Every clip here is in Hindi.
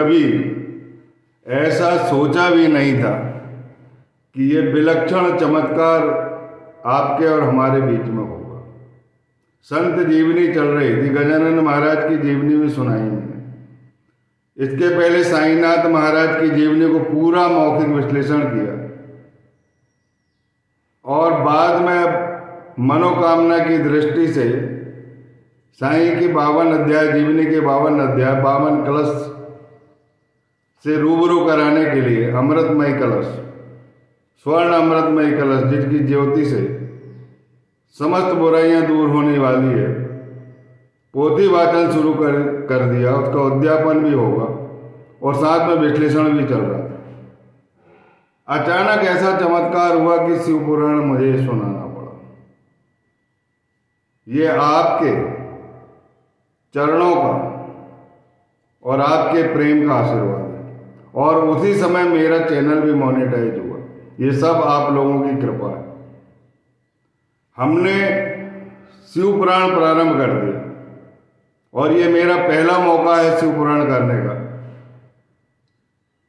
कभी ऐसा सोचा भी नहीं था कि ये विलक्षण चमत्कार आपके और हमारे बीच में होगा। संत जीवनी चल रही थी, गजानन महाराज की जीवनी भी सुनाई मैंने। इसके पहले साईनाथ महाराज की जीवनी को पूरा मौखिक विश्लेषण किया और बाद में मनोकामना की दृष्टि से साईं की 52 अध्याय, जीवनी के 52 अध्याय, 52 कलश से रूबरू कराने के लिए अमृतमय कलश, स्वर्ण अमृतमय कलश, जिसकी ज्योति से समस्त बुराइयां दूर होने वाली है, पोथी वाचन शुरू कर दिया। उसका उद्यापन भी होगा और साथ में विश्लेषण भी चल रहा था। अचानक ऐसा चमत्कार हुआ कि शिव पुराण मुझे सुनाना पड़ा। ये आपके चरणों का और आपके प्रेम का आशीर्वाद है और उसी समय मेरा चैनल भी मोनेटाइज हुआ। ये सब आप लोगों की कृपा है। हमने शिव पुराण प्रारंभ कर दिया और ये मेरा पहला मौका है शिव पुराण करने का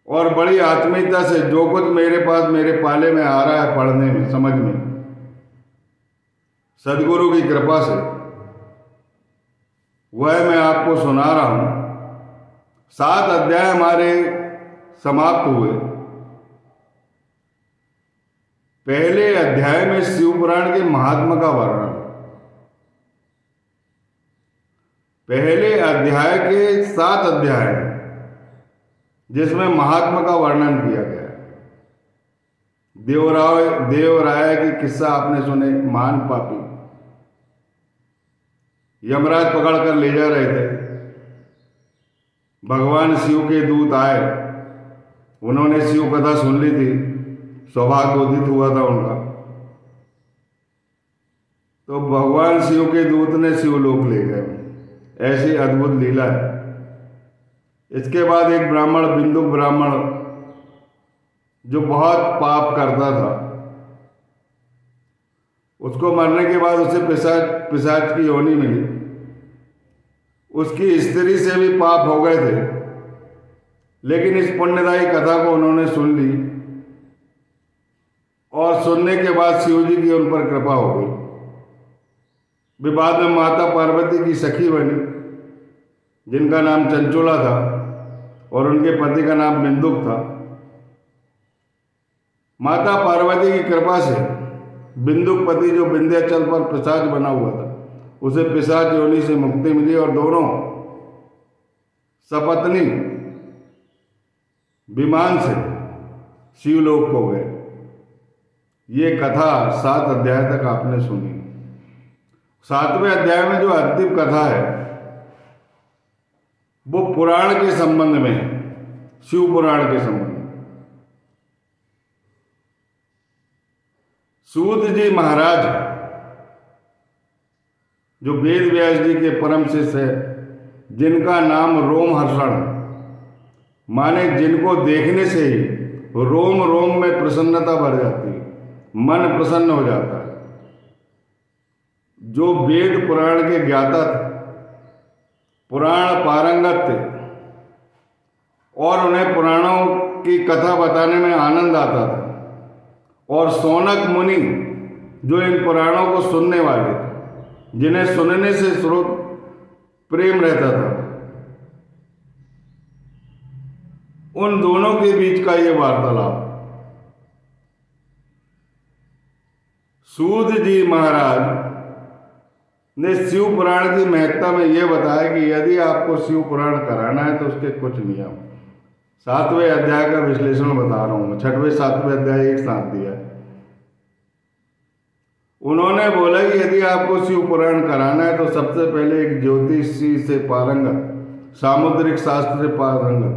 और बड़ी आत्मीयता से जो कुछ मेरे पास मेरे पाले में आ रहा है पढ़ने में, समझ में, सदगुरु की कृपा से वह मैं आपको सुना रहा हूं। 7 अध्याय हमारे समाप्त हुए। पहले अध्याय में शिव पुराण के महात्मा का वर्णन, पहले अध्याय के 7 अध्याय जिसमें महात्मा का वर्णन किया गया है। देवराय की किस्सा आपने सुने। महान पापी यमराज पकड़ कर ले जा रहे थे। भगवान शिव के दूत आए, उन्होंने शिव कथा सुन ली थी, सौभाग्य उदित हुआ था उनका। तो भगवान शिव के दूत ने शिवलोक ले गए। ऐसी अद्भुत लीला है। इसके बाद एक ब्राह्मण, बिंदु ब्राह्मण, जो बहुत पाप करता था, उसको मरने के बाद उसे पिशाच की योनि मिली। उसकी स्त्री से भी पाप हो गए थे, लेकिन इस पुण्यदायी कथा को उन्होंने सुन ली और सुनने के बाद शिव जी की उन पर कृपा हो गई। वे बाद में माता पार्वती की सखी बनी, जिनका नाम चंचुला था और उनके पति का नाम बिंदुक था। माता पार्वती की कृपा से बिंदुक पति, जो विंध्याचल पर पिशाच बना हुआ था, उसे पिशाच योनि से मुक्ति मिली और दोनों सपत्नी विमान से शिवलोक को गए। ये कथा 7 अध्याय तक आपने सुनी। 7वें अध्याय में जो अंतिम कथा है वो पुराण के संबंध में है, शिव पुराण के संबंध में। सूत जी महाराज, जो वेद व्यास जी के परम शिष्य है, जिनका नाम रोमहर्षण, माने जिनको देखने से ही रोम रोम में प्रसन्नता भर जाती है, मन प्रसन्न हो जाता है, जो वेद पुराण के ज्ञाता थे, पुराण पारंगत थे और उन्हें पुराणों की कथा बताने में आनंद आता था। और सौनक मुनि, जो इन पुराणों को सुनने वाले थे, जिन्हें सुनने से श्रोत प्रेम रहता था, उन दोनों के बीच का ये वार्तालाप। सूत जी महाराज ने शिव पुराण की महत्ता में यह बताया कि यदि आपको शिव पुराण कराना है तो उसके कुछ नियम। 7वें अध्याय का विश्लेषण बता रहा हूं मैं। 6वें 7वें अध्याय एक साथ दिया। उन्होंने बोला कि यदि आपको शिव पुराण कराना है तो सबसे पहले एक ज्योतिषी से पारंगत, सामुद्रिक शास्त्र से पारंगत,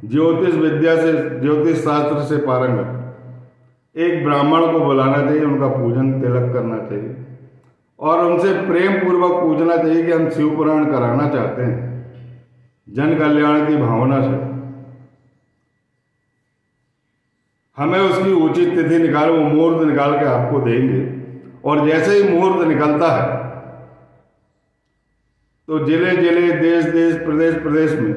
ज्योतिष विद्या से, ज्योतिष शास्त्र से पारंगत एक ब्राह्मण को बुलाना चाहिए, उनका पूजन तिलक करना चाहिए और उनसे प्रेम पूर्वक पूछना चाहिए कि हम शिव पुराण कराना चाहते हैं जन कल्याण की भावना से। हमें उसकी उचित तिथि निकाल, वो मुहूर्त निकाल के आपको देंगे और जैसे ही मुहूर्त निकलता है तो जिले जिले, देश देश, प्रदेश प्रदेश में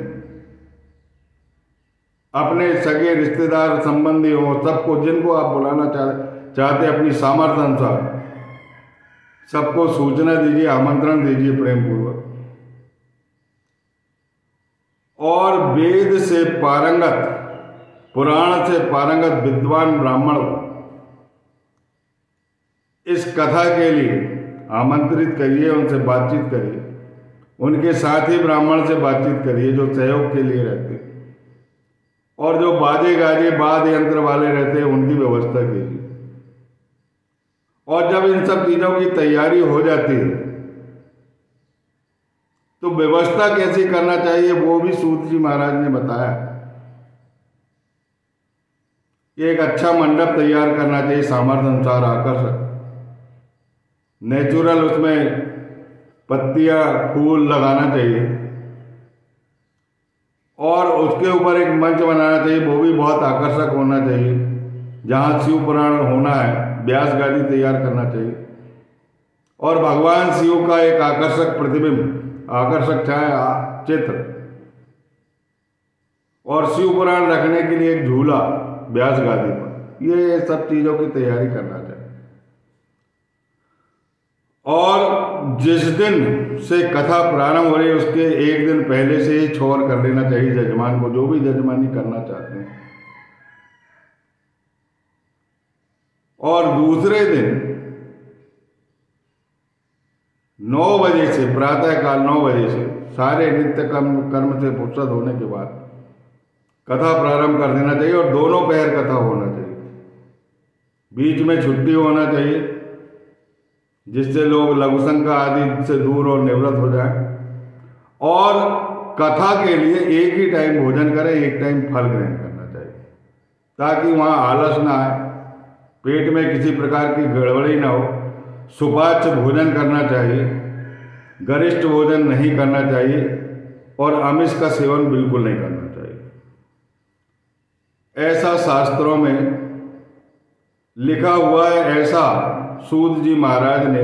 अपने सगे रिश्तेदार संबंधी हो, सबको जिनको आप बुलाना चाहते अपनी सामर्थ्य अनुसार सबको सूचना दीजिए, आमंत्रण दीजिए प्रेम पूर्वक। और वेद से पारंगत, पुराण से पारंगत विद्वान ब्राह्मण इस कथा के लिए आमंत्रित करिए, उनसे बातचीत करिए, उनके साथी ब्राह्मण से बातचीत करिए जो सहयोग के लिए रहते, और जो बाजे गाजे वाद्य यंत्र वाले रहते हैं उनकी व्यवस्था कीजिए। और जब इन सब चीजों की तैयारी हो जाती है तो व्यवस्था कैसी करना चाहिए वो भी सूत जी महाराज ने बताया कि एक अच्छा मंडप तैयार करना चाहिए, सामर्थ्य अनुसार आकर्षक, नेचुरल, उसमें पत्तियां फूल लगाना चाहिए, और उसके ऊपर एक मंच बनाना चाहिए, वो भी बहुत आकर्षक होना चाहिए। जहाँ शिव पुराण होना है, व्यास गादी तैयार करना चाहिए, और भगवान शिव का एक आकर्षक प्रतिबिंब, आकर्षक छाया चित्र, और शिव पुराण रखने के लिए एक झूला व्यास गादी पर। ये सब चीजों की तैयारी करना चाहिए। और जिस दिन से कथा प्रारंभ हो रही है उसके एक दिन पहले से ही छोर कर लेना चाहिए जजमान को, जो भी जजमानी करना चाहते हैं। और दूसरे दिन 9 बजे से, प्रातःकाल 9 बजे से सारे नित्य कर्म से फुर्सत होने के बाद कथा प्रारंभ कर देना चाहिए, और दोनों पहर कथा होना चाहिए। बीच में छुट्टी होना चाहिए जिससे लोग लघुशंका आदि से दूर और निवृत्त हो जाएं, और कथा के लिए एक ही टाइम भोजन करें, एक टाइम फल ग्रहण करना चाहिए, ताकि वहाँ आलस ना आए, पेट में किसी प्रकार की गड़बड़ी ना हो। सुपाच्य भोजन करना चाहिए, गरिष्ठ भोजन नहीं करना चाहिए, और आमिष का सेवन बिल्कुल नहीं करना चाहिए। ऐसा शास्त्रों में लिखा हुआ है, ऐसा सूत जी महाराज ने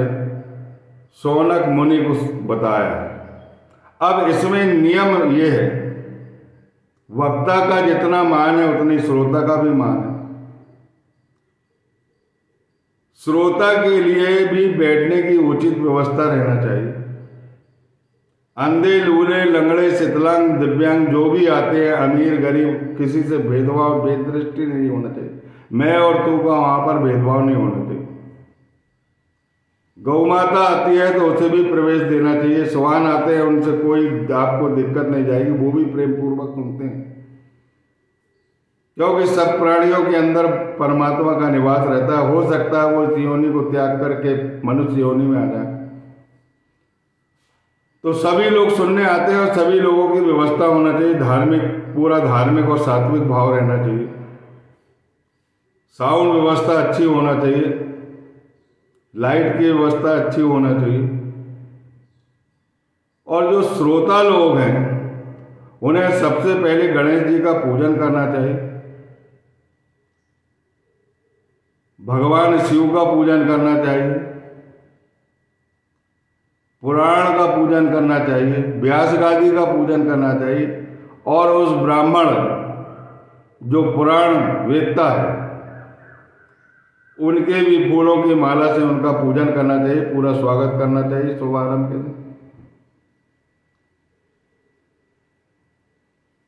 शौनक मुनि को बताया है। अब इसमें नियम ये है, वक्ता का जितना मान है उतनी श्रोता का भी मान है। श्रोता के लिए भी बैठने की उचित व्यवस्था रहना चाहिए। अंधे, लूले, लंगड़े, शितलांग, दिव्यांग जो भी आते हैं, अमीर गरीब, किसी से भेदभाव, भेददृष्टि नहीं होना चाहिए। मैं और तू का वहां पर भेदभाव नहीं होना चाहिए। गौ माता आती है तो उसे भी प्रवेश देना चाहिए। स्वान आते हैं, उनसे कोई आपको दिक्कत नहीं जाएगी, वो भी प्रेम पूर्वक सुनते हैं, क्योंकि सब प्राणियों के अंदर परमात्मा का निवास रहता है। हो सकता है वो इस योनि को त्याग करके मनुष्य योनि में आ जाए, तो सभी लोग सुनने आते हैं, और सभी लोगों की व्यवस्था होना चाहिए। धार्मिक, पूरा धार्मिक और सात्विक भाव रहना चाहिए। साउंड व्यवस्था अच्छी होना चाहिए, लाइट की व्यवस्था अच्छी होना चाहिए। और जो श्रोता लोग हैं उन्हें सबसे पहले गणेश जी का पूजन करना चाहिए, भगवान शिव का पूजन करना चाहिए, पुराण का पूजन करना चाहिए, व्यास गादी का पूजन करना चाहिए, और उस ब्राह्मण जो पुराण वेदता है उनके भी फूलों की माला से उनका पूजन करना चाहिए, पूरा स्वागत करना चाहिए शुभारंभ के दिन।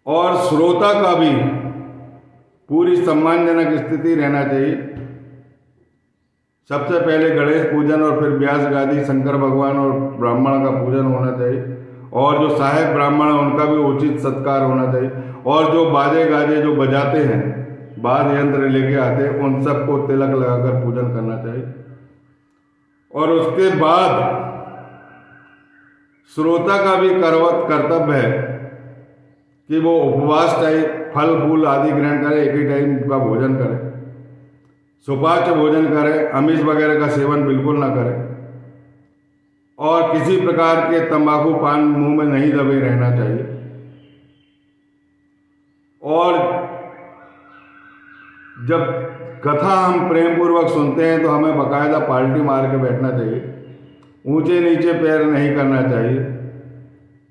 और श्रोता का भी पूरी सम्मानजनक स्थिति रहना चाहिए। सबसे पहले गणेश पूजन और फिर व्यास गादी, शंकर भगवान और ब्राह्मण का पूजन होना चाहिए, और जो सहायक ब्राह्मण है उनका भी उचित सत्कार होना चाहिए, और जो बाजे गाजे जो बजाते हैं, वाद्य यंत्र लेके आते हैं, उन सबको तिलक लगाकर पूजन करना चाहिए। और उसके बाद श्रोता का भी कर्तव्य है कि वो उपवास टाइप फल फूल आदि ग्रहण करे, एक ही टाइम का भोजन करे, सुपाच्य भोजन करे, आमिष वगैरह का सेवन बिल्कुल ना करे, और किसी प्रकार के तंबाकू पान मुंह में नहीं दबे रहना चाहिए। और जब कथा हम प्रेम पूर्वक सुनते हैं तो हमें बाकायदा पाल्टी मार के बैठना चाहिए, ऊंचे नीचे पैर नहीं करना चाहिए।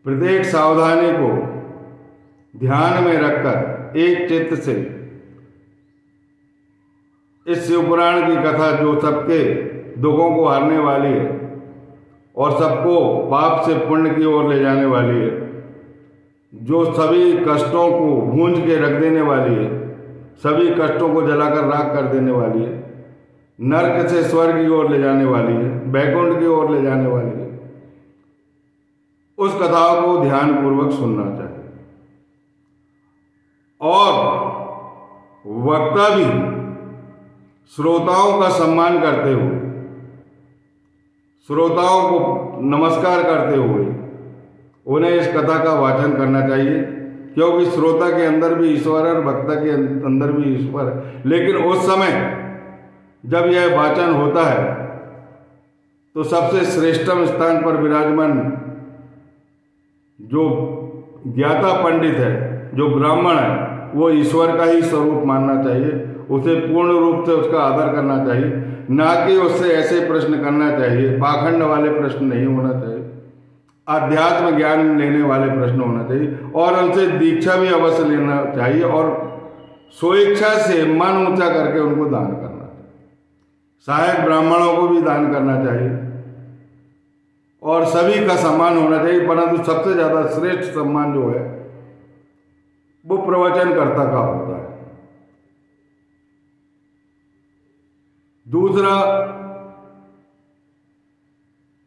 प्रत्येक सावधानी को ध्यान में रखकर एक चित्त से इस शिवपुराण की कथा, जो सबके दुखों को हारने वाली है और सबको पाप से पुण्य की ओर ले जाने वाली है, जो सभी कष्टों को भूंज के रख देने वाली है, सभी कष्टों को जलाकर राख कर देने वाली है, नरक से स्वर्ग की ओर ले जाने वाली है, बैकुंठ की ओर ले जाने वाली है, उस कथाओं को ध्यान पूर्वक सुनना चाहिए। और वक्ता भी श्रोताओं का सम्मान करते हुए, श्रोताओं को नमस्कार करते हुए उन्हें इस कथा का वाचन करना चाहिए, क्योंकि श्रोता के अंदर भी ईश्वर है और वक्ता के अंदर भी ईश्वर है। लेकिन उस समय जब यह वाचन होता है तो सबसे श्रेष्ठतम स्थान पर विराजमान जो ज्ञाता पंडित है, जो ब्राह्मण है, वो ईश्वर का ही स्वरूप मानना चाहिए, उसे पूर्ण रूप से उसका आदर करना चाहिए, ना कि उससे ऐसे प्रश्न करना चाहिए, पाखंड वाले प्रश्न नहीं होना चाहिए, अध्यात्म ज्ञान लेने वाले प्रश्न होना चाहिए, और उनसे दीक्षा भी अवश्य लेना चाहिए, और स्वेच्छा से मन ऊंचा करके उनको दान करना चाहिए। सहायक ब्राह्मणों को भी दान करना चाहिए और सभी का सम्मान होना चाहिए, परंतु सबसे ज्यादा श्रेष्ठ सम्मान जो है वो प्रवचनकर्ता का होता है। दूसरा,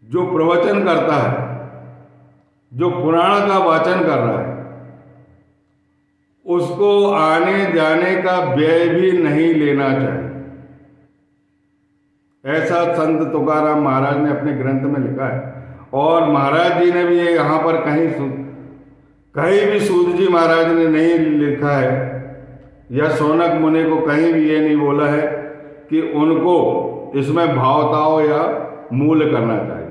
जो प्रवचन करता है, जो पुराण का वाचन कर रहा है, उसको आने जाने का व्यय भी नहीं लेना चाहिए। ऐसा संत तुकाराम महाराज ने अपने ग्रंथ में लिखा है, और महाराज जी ने भी ये यहाँ पर कहीं भी सूत जी महाराज ने नहीं लिखा है, या शौनक मुनि को कहीं भी ये नहीं बोला है कि उनको इसमें भावताओ या मूल करना चाहिए,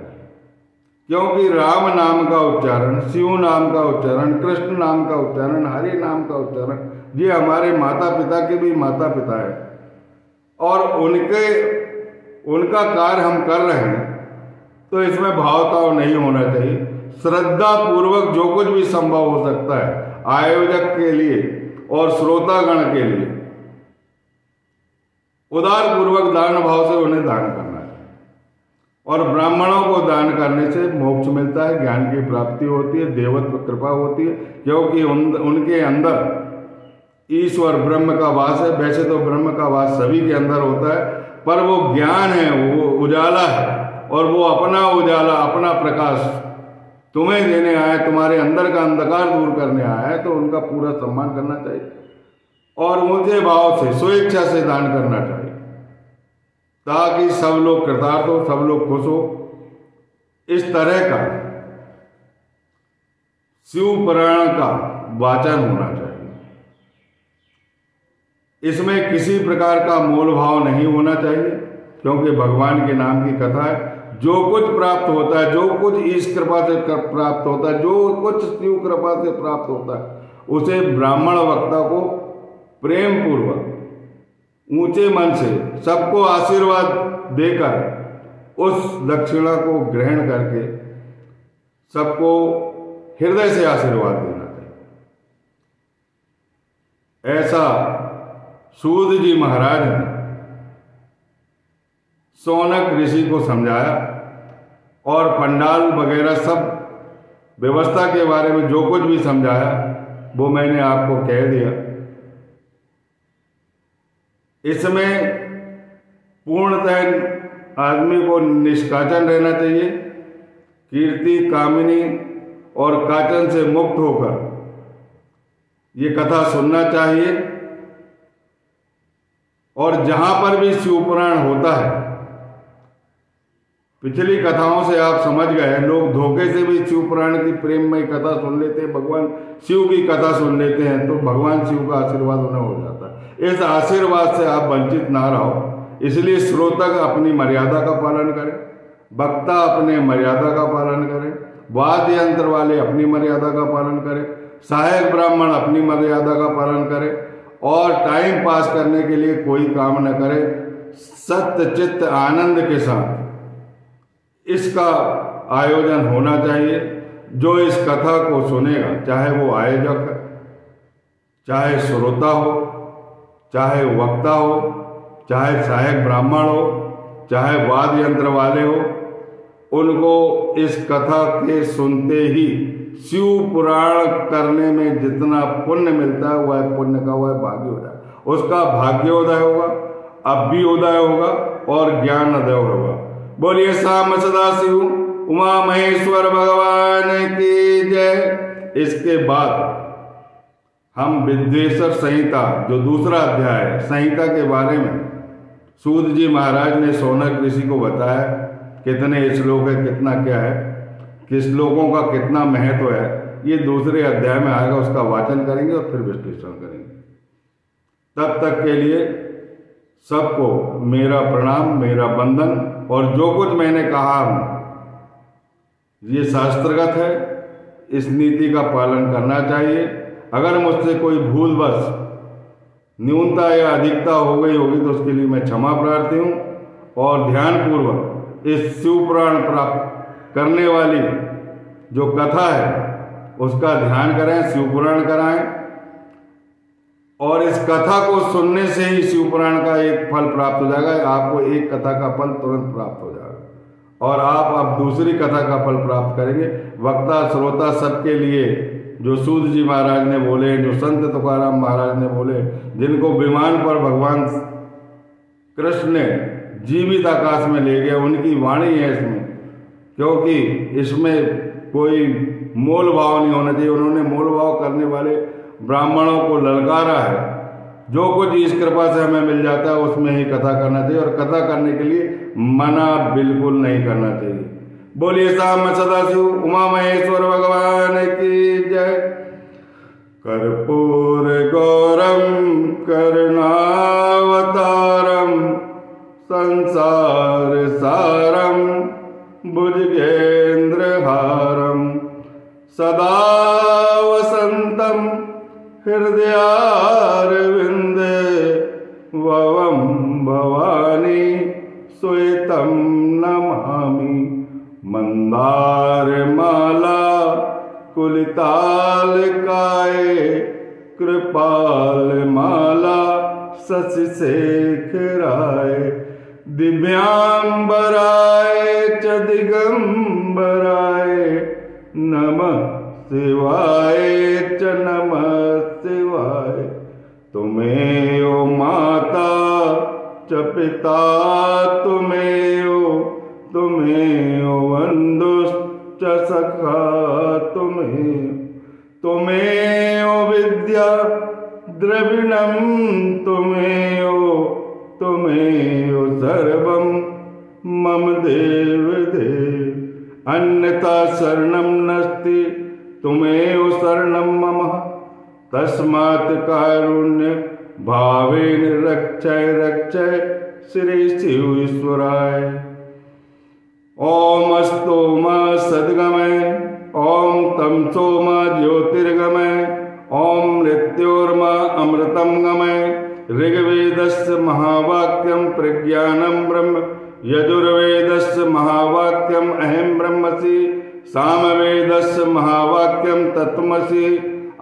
क्योंकि राम नाम का उच्चारण, शिव नाम का उच्चारण, कृष्ण नाम का उच्चारण, हरि नाम का उच्चारण, ये हमारे माता पिता के भी माता पिता है, और उनका कार्य हम कर रहे हैं, तो इसमें भावताओ नहीं होना चाहिए। श्रद्धा पूर्वक जो कुछ भी संभव हो सकता है आयोजक के लिए और श्रोतागण के लिए, उदार पूर्वक दान भाव से उन्हें दान करना चाहिए। और ब्राह्मणों को दान करने से मोक्ष मिलता है, ज्ञान की प्राप्ति होती है, देवत्व कृपा होती है, क्योंकि उनके अंदर ईश्वर ब्रह्म का वास है। वैसे तो ब्रह्म का वास सभी के अंदर होता है, पर वो ज्ञान है, वो उजाला है, और वो अपना उजाला, अपना प्रकाश तुम्हें देने आया, तुम्हारे अंदर का अंधकार दूर करने आया है, तो उनका पूरा सम्मान करना चाहिए और ऊंचे भाव से स्वेच्छा से दान करना चाहिए, ताकि सब लोग कृतार्थ हो, सब लोग खुश हो। इस तरह का शिव पुराण का वाचन होना चाहिए। इसमें किसी प्रकार का मोल भाव नहीं होना चाहिए, क्योंकि भगवान के नाम की कथा है। जो कुछ प्राप्त होता है, जो कुछ ईश कृपा से प्राप्त होता है, जो कुछ शिव कृपा से प्राप्त होता है, उसे ब्राह्मण वक्ता को प्रेम पूर्वक ऊंचे मन से सबको आशीर्वाद देकर उस दक्षिणा को ग्रहण करके सबको हृदय से आशीर्वाद देना चाहिए। ऐसा सूत जी महाराज ने शौनक ऋषि को समझाया, और पंडाल वगैरह सब व्यवस्था के बारे में जो कुछ भी समझाया वो मैंने आपको कह दिया। इसमें पूर्णतः आदमी को निष्काचन रहना चाहिए, कीर्ति, कामिनी और काचन से मुक्त होकर ये कथा सुनना चाहिए। और जहां पर भी शिव पुराण होता है, पिछली कथाओं से आप समझ गए, लोग धोखे से भी शिव पुराण की प्रेममय कथा सुन लेते हैं, भगवान शिव की कथा सुन लेते हैं, तो भगवान शिव का आशीर्वाद उन्हें हो जाता है। इस आशीर्वाद से आप वंचित ना रहो, इसलिए श्रोतक अपनी मर्यादा का पालन करें, वक्ता अपने मर्यादा का पालन करें, वाद्य यंत्र वाले अपनी मर्यादा का पालन करें, सहायक ब्राह्मण अपनी मर्यादा का पालन करें, और टाइम पास करने के लिए कोई काम न करें। सत्य चित्त आनंद के साथ इसका आयोजन होना चाहिए। जो इस कथा को सुनेगा, चाहे वो आयोजक चाहे श्रोता हो, चाहे वक्ता हो, चाहे सहायक ब्राह्मण हो, चाहे वाद्य यंत्र वाले हो, उनको इस कथा के सुनते ही शिव पुराण करने में जितना पुण्य मिलता है वह पुण्य का वह भाग्य हो जाए, उसका भाग्योदय होगा, अभ्युदय होगा और ज्ञानोदय होगा। बोलिए साम सदा शिव उमा महेश्वर भगवान की जय। इसके बाद हम विद्वेश्वर संहिता जो दूसरा अध्याय है संहिता के बारे में सूत जी महाराज ने शौनक ऋषि को बताया, कितने श्लोक है, कितना क्या है, किस श्लोकों का कितना महत्व है, ये दूसरे अध्याय में आएगा, उसका वाचन करेंगे और फिर विश्लेषण करेंगे। तब तक के लिए सबको मेरा प्रणाम, मेरा वंदन। और जो कुछ मैंने कहा ये शास्त्रगत है, इस नीति का पालन करना चाहिए। अगर मुझसे कोई भूलवश न्यूनता या अधिकता हो गई होगी तो उसके लिए मैं क्षमा प्रार्थी हूँ। और ध्यानपूर्वक इस शिव पुराण प्राप्त करने वाली जो कथा है उसका ध्यान करें, शिव पुराण कराएं, और इस कथा को सुनने से ही शिव पुराण का एक फल प्राप्त हो जाएगा। आपको एक कथा का फल तुरंत प्राप्त हो जाएगा और आप अब दूसरी कथा का फल प्राप्त करेंगे। वक्ता श्रोता सबके लिए जो सूत जी महाराज ने बोले, जो संत तुकाराम महाराज ने बोले, जिनको विमान पर भगवान कृष्ण ने जीवित आकाश में ले गया, उनकी वाणी है इसमें, क्योंकि इसमें कोई मोल भाव नहीं होना चाहिए। उन्होंने मोल भाव करने वाले ब्राह्मणों को ललकारा है। जो कुछ इस कृपा से हमें मिल जाता है उसमें ही कथा करना चाहिए, और कथा करने के लिए मना बिल्कुल नहीं करना चाहिए। बोलिए साम सदाशिव उमा महेश्वर भगवान की जय। कर्पूर गौरम करुणावतारम संसार सारम भुजगेन्द्रहारम सदा वसंतम हृदयारविंदे भवम भवानी श्वेतं नमामि। मंदार माला कुलिताल काय कृपाल माला शशि शेखराय दिव्यांबराय च दिगंबराय नमः शिवाय च नमः शिवाय। तुमेव माता च पिता तुमेव बंधुश्च सखा तुमेव विद्या द्रविणं तुमेव सर्वं मम देव देव। अन्यथा शरणं नास्ति तुमेव शरणं मम तस्मात् कारुण्य भावेन रक्षय रक्षय श्री शिव ईश्वराय। ओम स्तोम सद्गमय ओम तमसोम ज्योतिर्गमय ओम मृत्योर्मा अमृतं गमय। ऋग्वेदस्य महावाक्यं प्रज्ञानं ब्रह्म यजुर्वेदस्य महावाक्यं अहं ब्रह्मसि। सामवेदस्य महावाक्यं तत्त्वमसि।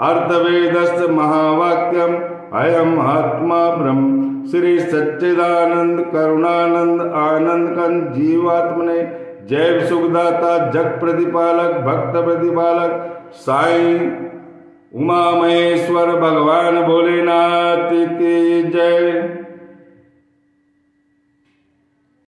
अर्थवेदस्य महावाक्यं अयम् आत्मा ब्रह्म। श्री सच्चिदानंद करुणानंद आनंद कंद जीवात्मने जैव सुखदाता जग प्रतिपालक भक्त प्रतिपालक साईं उमा महेश्वर भगवान भोलेनाथ की जय।